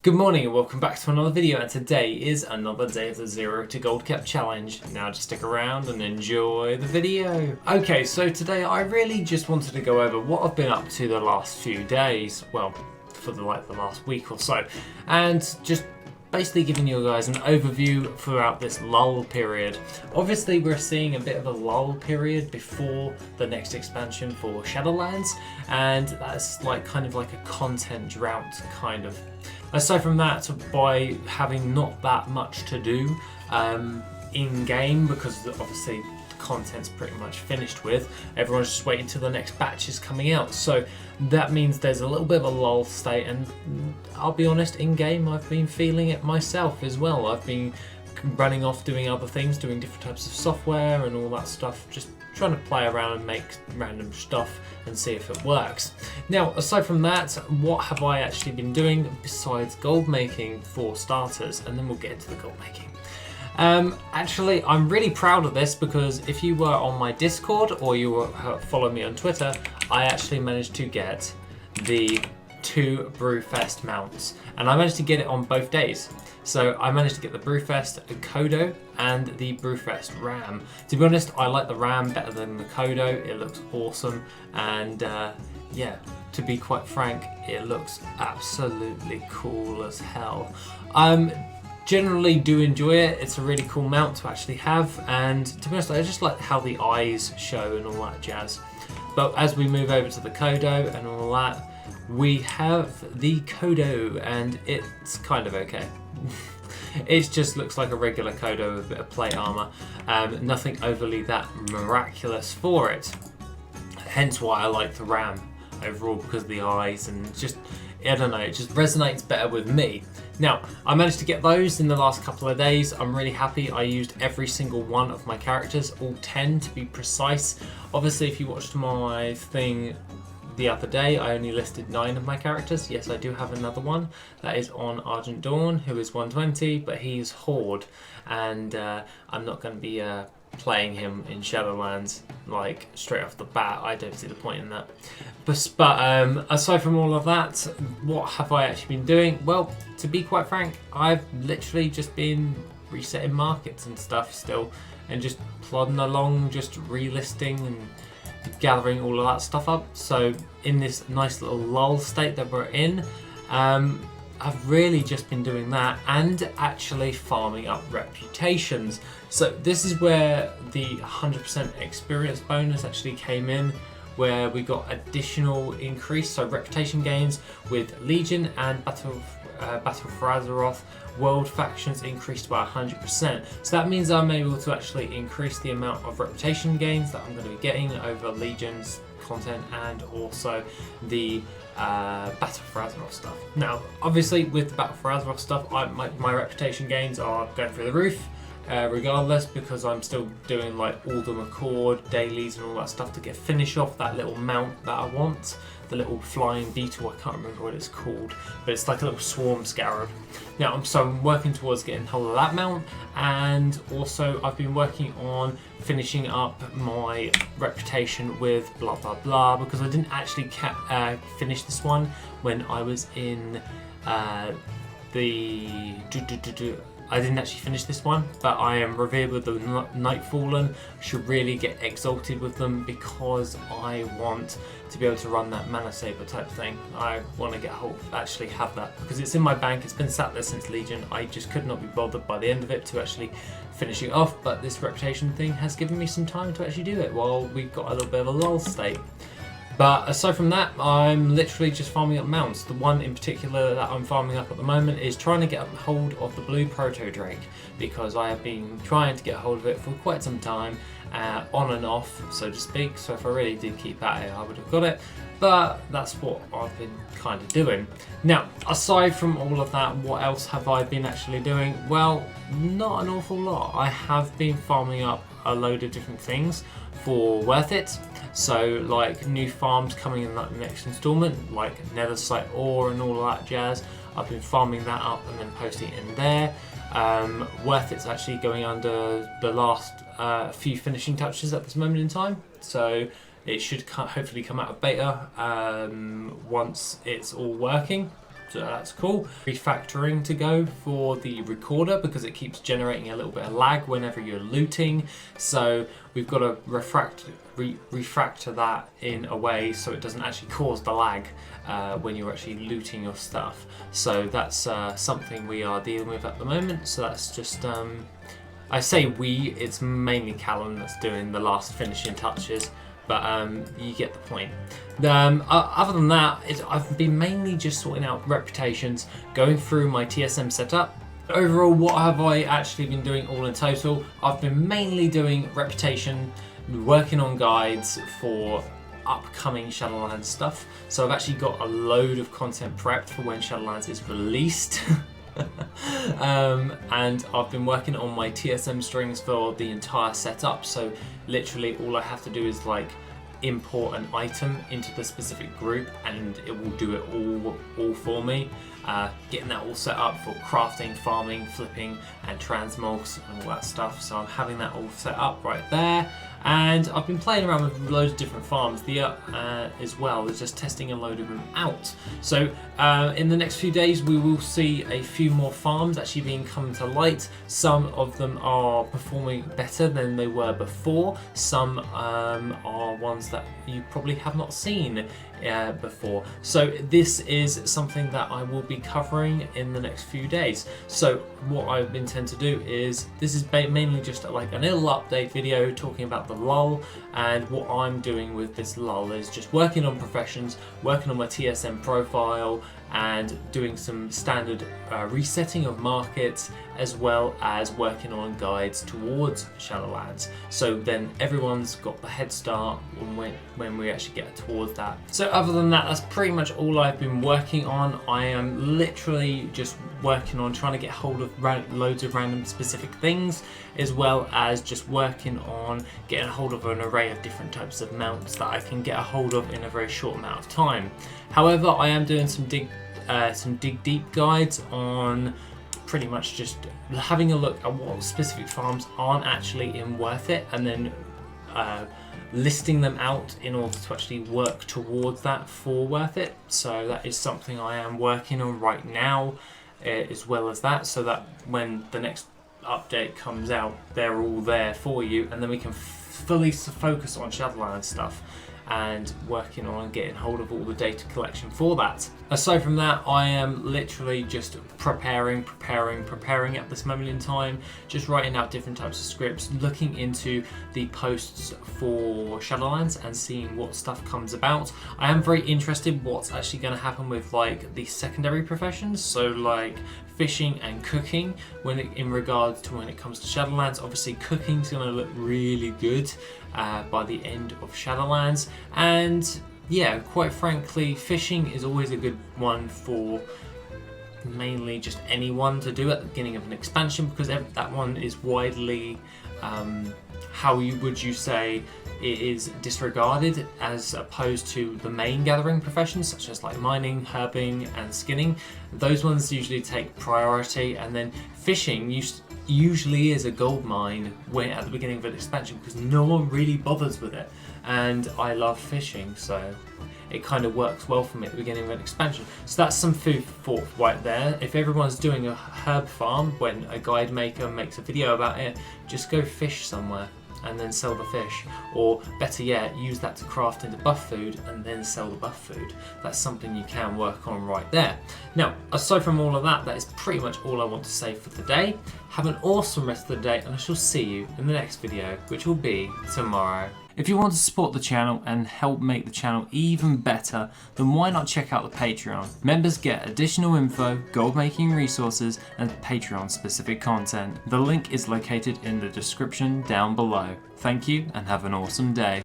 Good morning and welcome back to another video, and today is another day of the Zero to Gold Cap Challenge. Now just stick around and enjoy the video. Okay, so today I really just wanted to go over what I've been up to the last few days, well, for the last week or so, and just basically giving you guys an overview throughout this lull period. Obviously we're seeing a bit of a lull period before the next expansion for Shadowlands, and that's kind of like a content drought kind of. Aside from that, by having not that much to do in game, because obviously the content's pretty much finished with, everyone's just waiting till the next batch is coming out. So that means there's a little bit of a lull state, and I'll be honest, in game I've been feeling it myself as well. I've been running off doing other things, doing different types of software and all that stuff, just trying to play around and make random stuff and see if it works. Now, aside from that, what have I actually been doing besides gold making for starters, and then we'll get into the gold making. Actually, I'm really proud of this because if you were on my Discord or you were follow me on Twitter, I actually managed to get the 2 Brewfest mounts, and I managed to get it on both days. So I managed to get the Brewfest Kodo and the Brewfest Ram. To be honest, I like the Ram better than the Kodo. It looks awesome, and yeah, to be quite frank, it looks absolutely cool as hell. Generally do enjoy it. It's a really cool mount to actually have, and to be honest, I just like how the eyes show and all that jazz. But as we move over to the Kodo and all that, we have the Kodo, and it's kind of okay. It just looks like a regular Kodo with a bit of plate armor. Nothing overly that miraculous for it. Hence why I like the Ram overall, because of the eyes, and just, I don't know, it just resonates better with me. Now, I managed to get those in the last couple of days. I'm really happy. I used every single one of my characters, all 10 to be precise. Obviously, if you watched my thing the other day, I only listed 9 of my characters. Yes, I do have another one that is on Argent Dawn, who is 120, but he's Horde, and I'm not going to be playing him in Shadowlands like straight off the bat. I don't see the point in that. But aside from all of that, what have I actually been doing? Well, to be quite frank, I've literally just been resetting markets and stuff still, and just plodding along, just relisting and gathering all of that stuff up. So in this nice little lull state that we're in, I've really just been doing that and actually farming up reputations. So this is where the 100% experience bonus actually came in, where we got additional increase, so reputation gains with Legion and Battle for Azeroth world factions increased by 100%. So that means I'm able to actually increase the amount of reputation gains that I'm going to be getting over Legion's content and also the Battle for Azeroth stuff. Now, obviously with the Battle for Azeroth stuff, my reputation gains are going through the roof. Regardless, because I'm still doing like all the Accord dailies and all that stuff to finish off that little mount that I want, the little flying beetle. I can't remember what it's called, but it's like a little swarm scarab. Now I'm working towards getting hold of that mount, and also I've been working on finishing up my reputation with blah blah blah, because I didn't actually finish this one when I was in I didn't actually finish this one, but I am revered with the Nightfallen. Should really get exalted with them, because I want to be able to run that mana saber type thing. I want to actually have that, because it's in my bank. It's been sat there since Legion. I just could not be bothered by the end of it to actually finish it off, but this reputation thing has given me some time to actually do it while we've got a little bit of a lull state. But aside from that, I'm literally just farming up mounts. The one in particular that I'm farming up at the moment is trying to get a hold of the blue proto drake, because I have been trying to get a hold of it for quite some time, on and off, so to speak. So if I really did keep at it, I would have got it. But that's what I've been kind of doing. Now, aside from all of that, what else have I been actually doing? Well, not an awful lot. I have been farming up a load of different things for WorthIt. So like new farms coming in that next installment, like Nethersite ore and all of that jazz. I've been farming that up and then posting it in there. WorthIt's actually going under the last few finishing touches at this moment in time. So it should hopefully come out of beta once it's all working. so that's cool. Refactoring to go for the recorder because it keeps generating a little bit of lag whenever you're looting. So we've got to refactor that in a way so it doesn't actually cause the lag when you're actually looting your stuff. So that's something we are dealing with at the moment. So that's just, I say we, it's mainly Callum that's doing the last finishing touches. But you get the point. Other than that, I've been mainly just sorting out reputations, going through my TSM setup. Overall, what have I actually been doing all in total? I've been mainly doing reputation, working on guides for upcoming Shadowlands stuff. So I've actually got a load of content prepped for when Shadowlands is released. And I've been working on my TSM strings for the entire setup, so literally all I have to do is like import an item into the specific group and it will do it all for me. Getting that all set up for crafting, farming, flipping and transmogs and all that stuff, so I'm having that all set up right there. And I've been playing around with loads of different farms as well, just testing a load of them out. So in the next few days we will see a few more farms actually being come to light. Some of them are performing better than they were before. Some are ones that you probably have not seen before. So this is something that I will be covering in the next few days. So what I intend to do is, this is mainly just like a little update video talking about the lull, and what I'm doing with this lull is just working on professions, working on my TSM profile and doing some standard resetting of markets, as well as working on guides towards Shadowlands. So then everyone's got the head start when we actually get towards that. So other than that, that's pretty much all I've been working on. I am literally just working on trying to get hold of loads of random specific things, as well as just working on getting a hold of an array of different types of mounts that I can get a hold of in a very short amount of time. However, I am doing some dig deep guides on pretty much just having a look at what specific farms aren't actually in WorthIt, and then listing them out in order to actually work towards that for WorthIt. So that is something I am working on right now, as well as that, so that when the next update comes out, they're all there for you, and then we can fully focus on Shadowlands stuff and working on getting hold of all the data collection for that. Aside from that, I am literally just preparing at this moment in time, just writing out different types of scripts, looking into the posts for Shadowlands and seeing what stuff comes about. I am very interested what's actually going to happen with like the secondary professions, so like fishing and cooking in regards to when it comes to Shadowlands. Obviously cooking's going to look really good by the end of Shadowlands, and yeah, quite frankly, fishing is always a good one for mainly just anyone to do at the beginning of an expansion, because that one is widely, would you say, it is disregarded as opposed to the main gathering professions such as like mining, herbing and skinning. Those ones usually take priority, and then fishing usually is a gold mine at the beginning of an expansion because no one really bothers with it, and I love fishing, so it kind of works well for me at the beginning of an expansion. So that's some food for thought right there. If everyone's doing a herb farm, when a guide maker makes a video about it, just go fish somewhere and then sell the fish, or better yet, use that to craft into buff food and then sell the buff food. That's something you can work on right there. Now, aside from all of that, that is pretty much all I want to say for today. Have an awesome rest of the day, and I shall see you in the next video, which will be tomorrow. If you want to support the channel and help make the channel even better, then why not check out the Patreon? Members get additional info, gold making resources, and Patreon specific content. The link is located in the description down below. Thank you and have an awesome day.